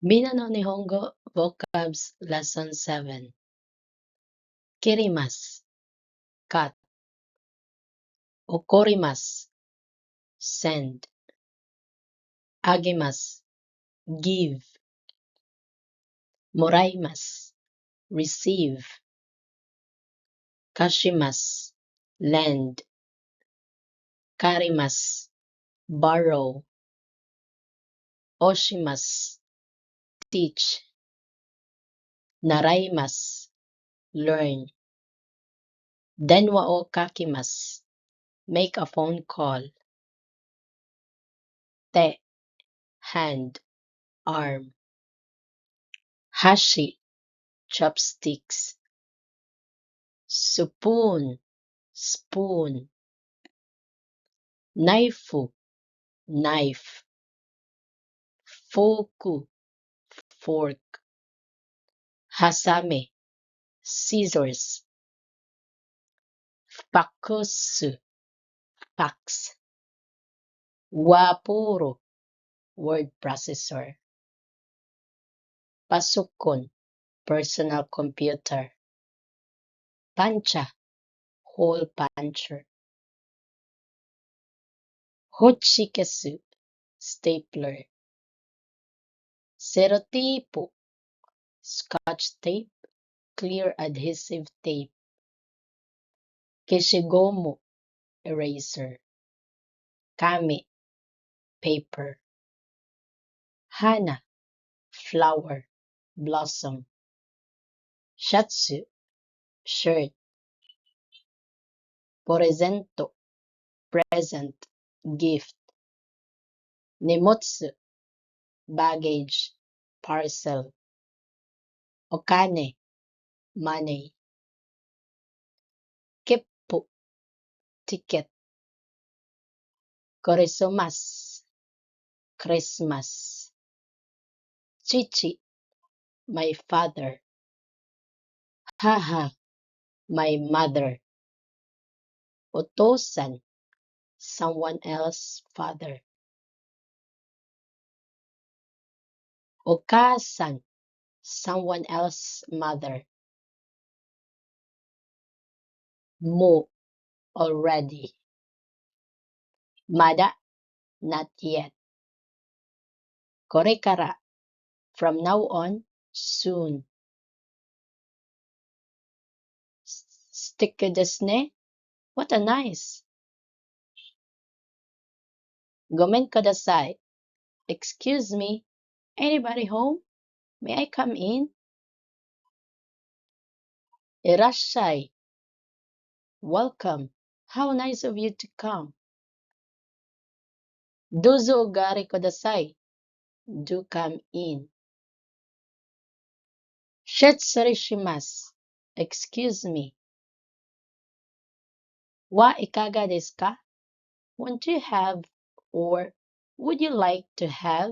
Mina no Nihongo Vocabs Lesson 7. Kirimasu, cut. Okorimasu, send. Agemasu, give. Moraimasu, receive. Kashimasu, lend. Karimasu, borrow. Oshimasu, teach. Naraimasu, learn. Denwa o kakimasu, make a phone call. Te, hand, arm. Hashi, chopsticks. Spoon, spoon. Knifeu, knife. Forku, fork. Hasame, scissors. Fakusu, fax. Wapuro, word processor. Pasukon, personal computer. Pancha, hole puncher. Hochikesu, stapler. Serotipo, scotch tape, clear adhesive tape. Keshigomu, eraser. Kame, paper. Hana, flower, blossom. Shatsu, shirt. Porezento, present, gift. Nemotsu, baggage, parcel. Okane, money. Keppu, ticket. Korisomasu, Christmas. Chichi, my father. Haha, my mother. Otosan, someone else's father. Okasan, someone else's mother. Mo, already. Mada, not yet. Korekara, from now on, soon. Sticker desu ne? What a nice. Gomen kudasai. Excuse me, anybody home? May I come in? Irashai. Welcome. How nice of you to come. Dozo gare kudasai. Do come in. Shetsuri shimasu. Excuse me. Wa ikaga desu ka? Won't you have, or would you like to have?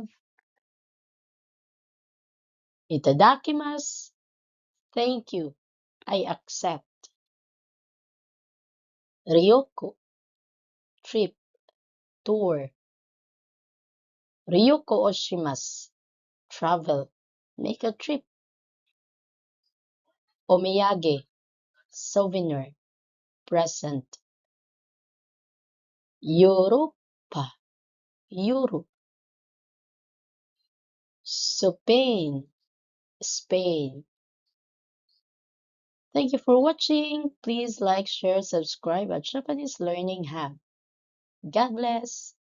Itadakimasu. Thank you. I accept. Ryoko, trip, tour. Ryoko oshimasu, travel, make a trip. Omiyage, souvenir, present. Europa, Europe. Spain, Spain. Thank you for watching. Please like, share, subscribe at Japanese Learning Hub. God bless.